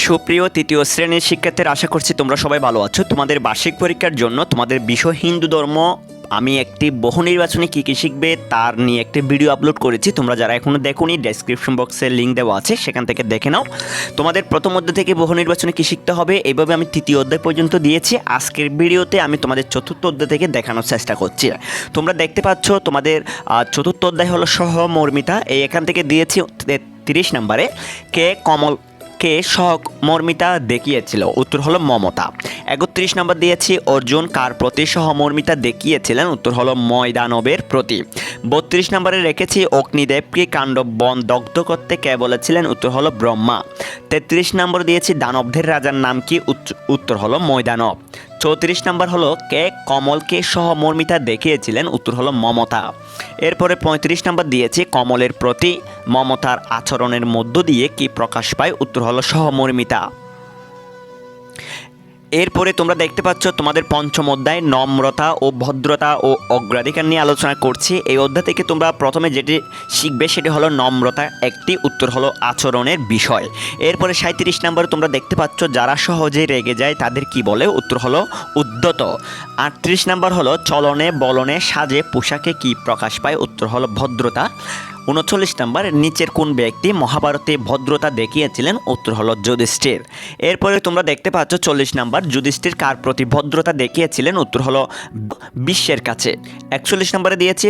সুপ্রিয় তৃতীয় শ্রেণীর শিক্ষার্থীরা, আশা করছি তোমরা সবাই ভালো আছো। তোমাদের বার্ষিক পরীক্ষার জন্য তোমাদের বিষয় হিন্দু ধর্ম আমি একটি বহু নির্বাচনে কী কী শিখবে তার নিয়ে একটি ভিডিও আপলোড করেছি। তোমরা যারা এখনও দেখোনি, ডেসক্রিপশন বক্সে লিঙ্ক দেওয়া আছে, সেখান থেকে দেখে নাও। তোমাদের প্রথম অধ্যায় থেকে বহু নির্বাচনে কী শিখতে হবে এইভাবে আমি তৃতীয় অধ্যায় পর্যন্ত দিয়েছি। আজকের ভিডিওতে আমি তোমাদের চতুর্থ অধ্যায় থেকে দেখানোর চেষ্টা করছি। তোমরা দেখতে পাচ্ছ তোমাদের চতুর্থ অধ্যায় হলো সহমর্মিতা। এখান থেকে দিয়েছি 30 নম্বরে কে সহমর্মিতা দেখিয়েছিল, উত্তর হলো মমতা। 31 নম্বর দিয়েছি অর্জুন কার প্রতি সহমর্মিতা দেখিয়েছিলেন, উত্তর হলো ময়দানবের প্রতি। 32 নম্বরে রেখেছি অগ্নিদেবকে কাণ্ডব বন দগ্ধ করতে কে বলেছিলেন, উত্তর হলো ব্রহ্মা। 33 নম্বর দিয়েছি দানবদের রাজার নাম কি, উত্তর হলো ময়দানব। 34 নম্বর হলো কে কমলকে সহমর্মিতা দেখিয়েছিলেন, উত্তর হলো মমতা। এরপরে 35 নম্বর দিয়েছি কমলের প্রতি মমতার আচরণের মধ্য দিয়ে কি প্রকাশ পায়, উত্তর হলো সহমর্মিতা। এরপরে তোমরা দেখতে পাচ্ছ তোমাদের পঞ্চম অধ্যায় নম্রতা ও ভদ্রতা ও অগ্রাধিকার নিয়ে আলোচনা করছি। এই অধ্যায় থেকে তোমরা প্রথমে যেটি শিখবে সেটি হলো নম্রতা একটি, উত্তর হলো আচরণের বিষয়। এরপরে 37 নম্বরে তোমরা দেখতে পাচ্ছ যারা সহজেই রেগে যায় তাদের কি বলে, উত্তর হলো উদ্ধত। 38 নম্বর হলো চলনে বলনে সাজে পোশাকে কি প্রকাশ পায়, উত্তর হলো ভদ্রতা। 39 নম্বর নিচের কোন ব্যক্তি মহাভারতে ভদ্রতা দেখিয়েছিলেন, উত্তর হলো যুধিষ্ঠির। এরপরে তোমরা দেখতে পাচ্ছ 40 নম্বর যুধিষ্ঠির কার প্রতি ভদ্রতা দেখিয়েছিলেন, উত্তর হলো বিশ্বের কাছে। 41 নম্বরে দিয়েছি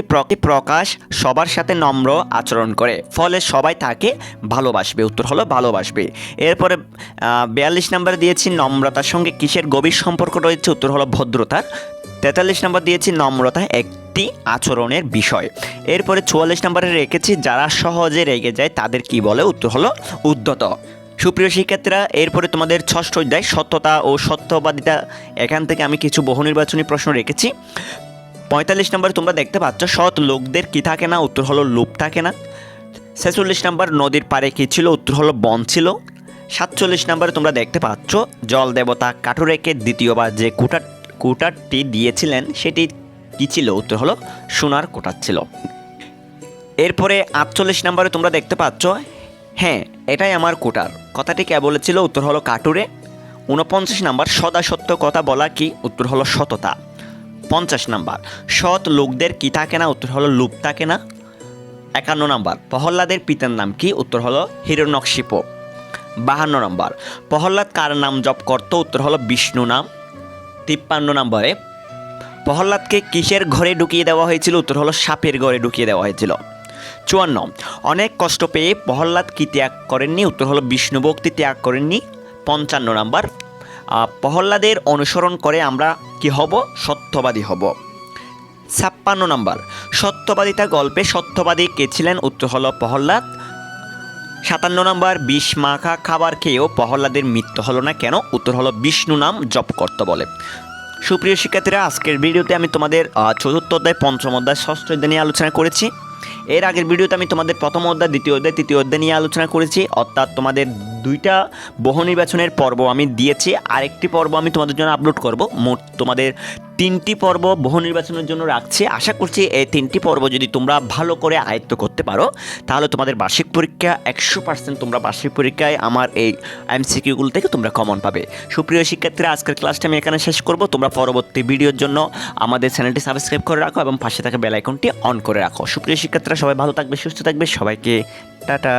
প্রকাশ সবার সাথে নম্র আচরণ করে, ফলে সবাই তাকে ভালোবাসবে, উত্তর হলো ভালোবাসবে। এরপরে 42 নম্বরে দিয়েছি নম্রতার সঙ্গে কিসের গভীর সম্পর্ক রয়েছে, উত্তর হলো ভদ্রতার। 43 নম্বর দিয়েছি নম্রতা একটি আচরণের বিষয়। এরপরে 44 নম্বরে রেখেছি যারা সহজে রেগে যায় তাদের কি বলে, উত্তর হলো উদ্ধত। সুপ্রিয় শিক্ষার্থীরা, এরপরে তোমাদের ষষ্ঠ অধ্যায় সত্যতা ও সত্যবাদিতা, এখান থেকে আমি কিছু বহু নির্বাচনী প্রশ্ন রেখেছি। 45 নম্বরে তোমরা দেখতে পাচ্ছ সৎ লোকদের কি থাকে না, উত্তর হলো লোভ থাকে না। 46 নম্বর নদীর পাড়ে কি ছিল, উত্তর হলো বন ছিল। 47 নম্বরে তোমরা দেখতে পাচ্ছ জল দেবতা কাঠুরেকে দ্বিতীয়বার যে কুটারটি দিয়েছিলেন সেটি কী ছিল, উত্তর হলো সোনার কোটার ছিল। এরপরে 48 নম্বরে তোমরা দেখতে পাচ্ছ হ্যাঁ এটাই আমার কোটার, কথাটি কে বলেছিল, উত্তর হলো কাটুরে। 49 নম্বর সদা সত্য কথা বলা কি, উত্তর হলো সততা। 50 নম্বর সৎ লোকদের কি থাকে না, উত্তর হলো লোভ থাকে না। 51 নম্বর প্রহ্লাদের পিতার নাম কি, উত্তর হলো হিরণ্যকশিপু। 52 নম্বর প্রহ্লাদ কার নাম জপ করত, উত্তর হলো বিষ্ণু নাম। 53 নম্বরে প্রহ্লাদকে কিসের ঘরে ঢুকিয়ে দেওয়া হয়েছিল, উত্তর হলো সাপের ঘরে ঢুকিয়ে দেওয়া হয়েছিল। 54 অনেক কষ্ট পেয়ে প্রহ্লাদ কি ত্যাগ করেননি, উত্তর হলো বিষ্ণু ভক্তি ত্যাগ করেননি। 55 নম্বর প্রহ্লাদের অনুসরণ করে আমরা কি হব, সত্যবাদী হব। 56 নম্বর সত্যবাদিতা গল্পে সত্যবাদী কে ছিলেন, উত্তর হলো প্রহ্লাদ। 57 নম্বর বিষ মাখা খাবার খেয়েও প্রহ্লাদের মৃত্যু হলো না কেন, উত্তর হলো বিষ্ণু নাম জপ করতে বলে। সুপ্রিয় শিক্ষার্থীরা, আজকের ভিডিওতে আমি তোমাদের চতুর্থ অধ্যায় পঞ্চম অধ্যায় ষষ্ঠ অধ্যায় নিয়ে আলোচনা করেছি। এর আগের ভিডিওতে আমি তোমাদের প্রথম অধ্যায় দ্বিতীয় অধ্যায় তৃতীয় অধ্যায় নিয়ে আলোচনা করেছি, অর্থাৎ তোমাদের দুইটা বহু নির্বাচনের পর্ব আমি দিয়েছি, আরেকটি পর্ব আমি তোমাদের জন্য আপলোড করব। মোট তোমাদের 3টি পর্ব বহু নির্বাচনের জন্য রাখছি। আশা করছি এই 3টি পর্ব যদি তোমরা ভালো করে আয়ত্ত করতে পারো তাহলে তোমাদের বার্ষিক পরীক্ষা 100% তোমরা বার্ষিক পরীক্ষায় আমার এই MCQগুলো থেকে তোমরা কমন পাবে। সুপ্রিয় শিক্ষার্থীরা, আজকের ক্লাসটা আমি এখানে শেষ করব। তোমরা পরবর্তী ভিডিওর জন্য আমাদের চ্যানেলটি সাবস্ক্রাইব করে রাখো এবং পাশে থাকা বেল আইকনটি অন করে রাখো। সুপ্রিয় শিক্ষার্থীরা, সবাই ভালো থাকবে, সুস্থ থাকবে, সবাইকে টাটা।